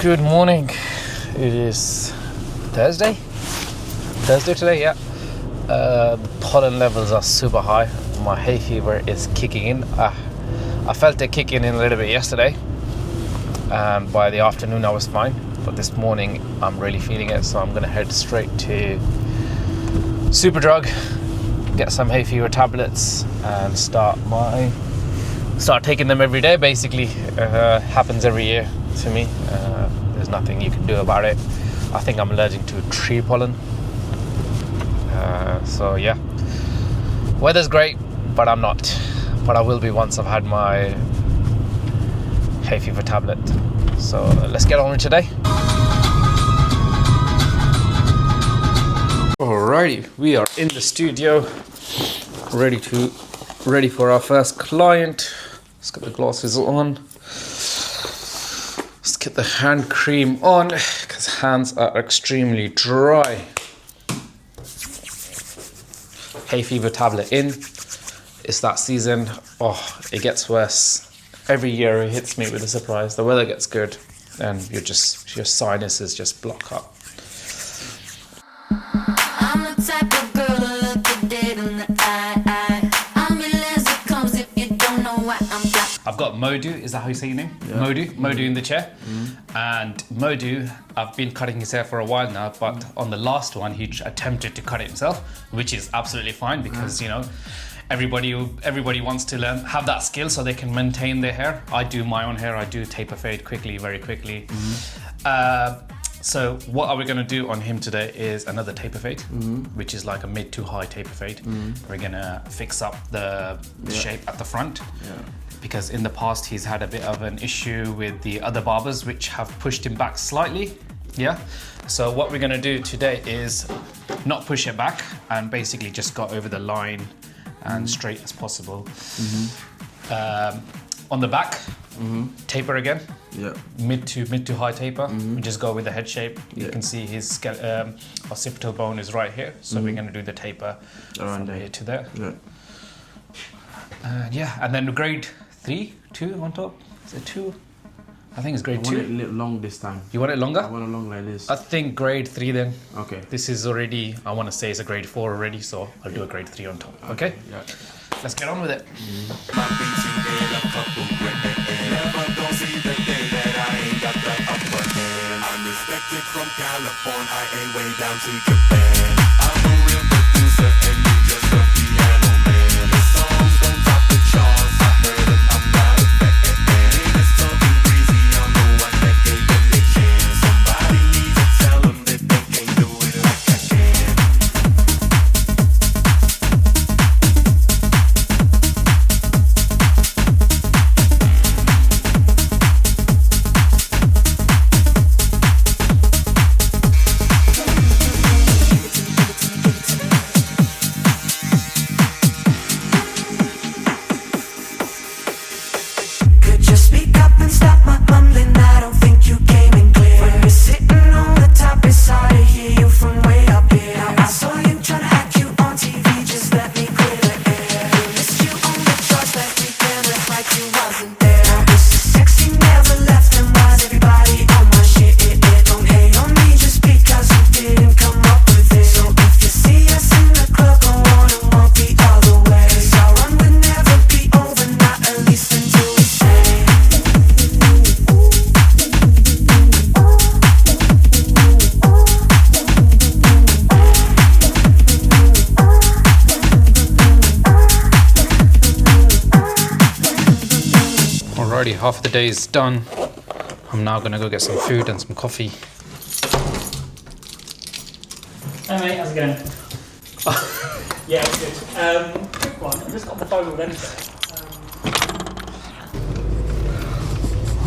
Good morning. It is Thursday today, yeah. The pollen levels are super high. My hay fever is kicking in. I felt it kicking in a little bit yesterday, and by the afternoon I was fine, but this morning I'm really feeling it, so I'm gonna head straight to Superdrug, get some hay fever tablets and start taking them every day. Basically, happens every year to me. There's nothing you can do about it. I think I'm allergic to tree pollen. So yeah, weather's great, but I'm not. But I will be once I've had my hay fever tablet. So let's get on with today. Alrighty, we are in the studio, ready for our first client. Let's get the glasses on. Let's get the hand cream on because hands are extremely dry. Hay fever tablet in. It's that season. Oh, it gets worse. Every year it hits me with a surprise. The weather gets good and your sinuses just block up. I'm the type of girl to look you dead in the eye. I'm real as it comes if you don't know why I'm black. I've got Modu, is that how you say your name? Yeah. Modu in the chair. And Modu, I've been cutting his hair for a while now, but on the last one he attempted to cut it himself, which is absolutely fine because, you know, everybody wants to have that skill so they can maintain their hair. I do my own hair, I do taper fade very quickly. So what are we going to do on him today is another taper fade, which is like a mid to high taper fade. We're going to fix up the shape at the front, because in the past he's had a bit of an issue with the other barbers which have pushed him back slightly. So what we're going to do today is not push it back and basically just go over the line and straight as possible. On the back, taper again. Mid to high taper. We just go with the head shape. You can see his occipital bone is right here, so we're going to do the taper Around from there. here to there. Yeah. And then grade 2 on top. Is it 2? I think it's grade I 2. want it a little long this time. You want it longer? I want it long like this. I think grade 3 then. Okay. This is already, I want to say it's a grade 4 already, so I'll do a grade 3 on top. Okay? Yeah. Let's get on with it. I'm respected from California, I ain't way down to Japan. I'm a real producer and you just a piano man. The songs don't top the charts, I heard them, I'm not a fan. Niggas talking breezy, I'm the one that gave them the chance. Somebody needs to tell them that they can't do it like I can. Could you speak up and stop my mumbling? I don't think you came in clear. When you're sitting on the top, it's hard to hear you from way up here. I saw you trying to act cute on TV, just let me clear the air. Missed you on the charts last weekend, it's like you wasn't there. Now this is sexy, never left, and why's everybody on my shit? Don't hate on me just because you didn't come up with it. So if you see us in the club, go on and walk the other way. 'Cause our run will never be over, not at least until we say. Alrighty, half of the day is done. I'm now gonna go get some food and some coffee. Hey mate, how's it going? Yeah, it's good. Quick one, I just got the phone with anything.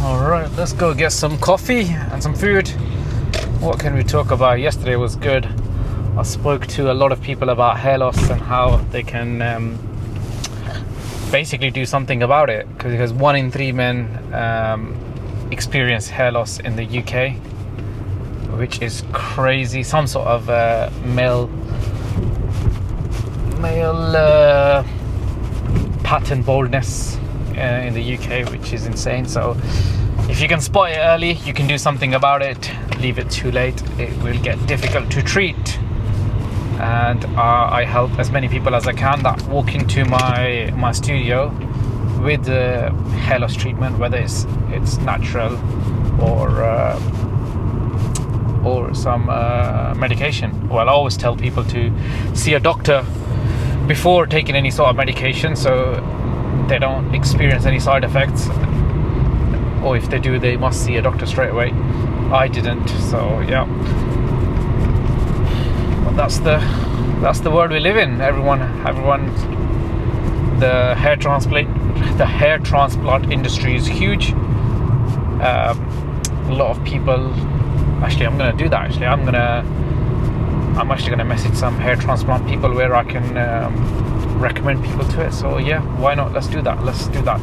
Alright, let's go get some coffee and some food. What can we talk about? Yesterday was good. I spoke to a lot of people about hair loss and how they can basically do something about it, because 1 in 3 men experience hair loss in the UK, which is crazy. Some sort of male pattern baldness in the UK, which is insane. So if you can spot it early, you can do something about it. Leave it too late, it will get difficult to treat. And I help as many people as I can that walk into my studio with hair loss treatment, whether it's natural or some medication. Well, I always tell people to see a doctor before taking any sort of medication, so they don't experience any side effects, or if they do, they must see a doctor straight away. I didn't, so yeah. But that's the world we live in. Everyone, the hair transplant industry is huge. A lot of people. Actually, I'm gonna do that. I'm actually gonna message some hair transplant people where I can recommend people to it. So yeah, why not? Let's do that. Let's do that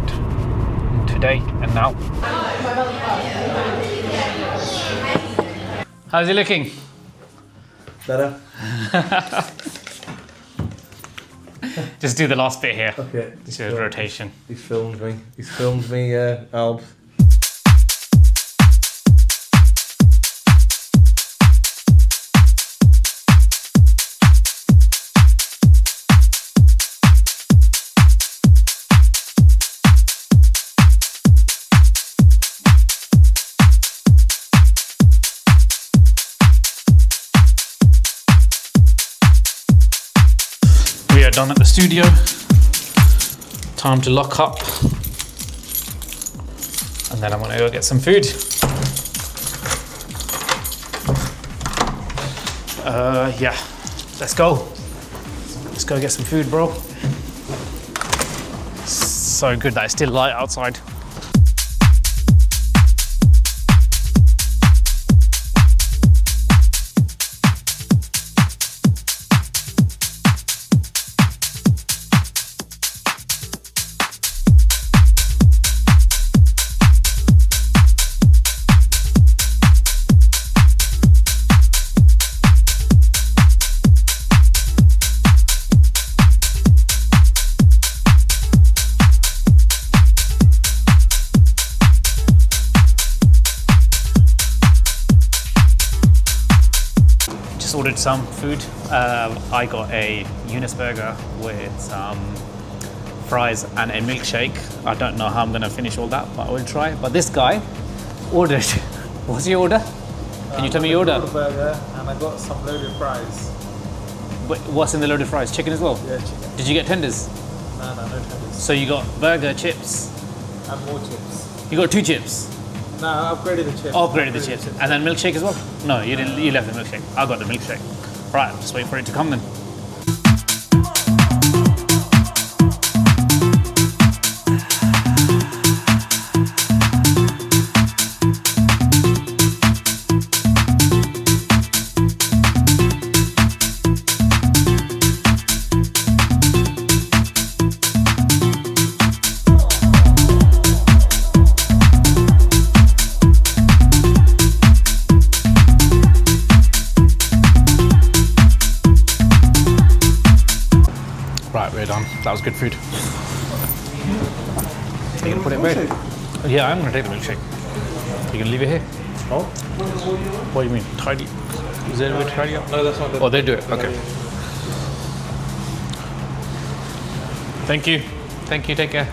today and now. How's he looking? Better. Just do the last bit here. Okay. Just a rotation. He's filmed me, Alb. We are done at the studio. Time to lock up. And then I'm gonna go get some food. Yeah, let's go. Let's go get some food, bro. So good that it's still light outside. Ordered some food. I got a Eunice burger with some fries and a milkshake. I don't know how I'm gonna finish all that, but I will try. But this guy ordered. What's your order? Can you tell me your order? A burger and I got some loaded fries. But what's in the loaded fries? Chicken as well? Yeah, chicken. Did you get tenders? No tenders. So you got burger, chips. And more chips. You got 2 chips. No, I upgraded the chips. Upgraded the chips. And then milkshake as well? No, you didn't. You left the milkshake. I got the milkshake. Right, let's wait for it to come then. Right, we're done. That was good food. You gonna put it in bed? Yeah, I'm gonna take the milkshake. You gonna leave it here? Oh? What do you mean? Tidy? Is there a way to tidy up? No, that's not good. Oh, they do it. Okay. Thank you. Thank you. Take care.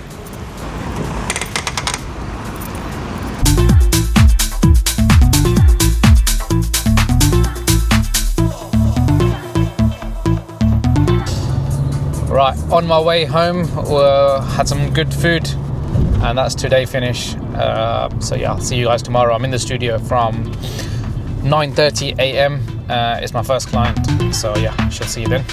Right, on my way home, had some good food, and that's today finish. So yeah, I'll see you guys tomorrow. I'm in the studio from 9:30 a.m. It's my first client, so yeah, should see you then.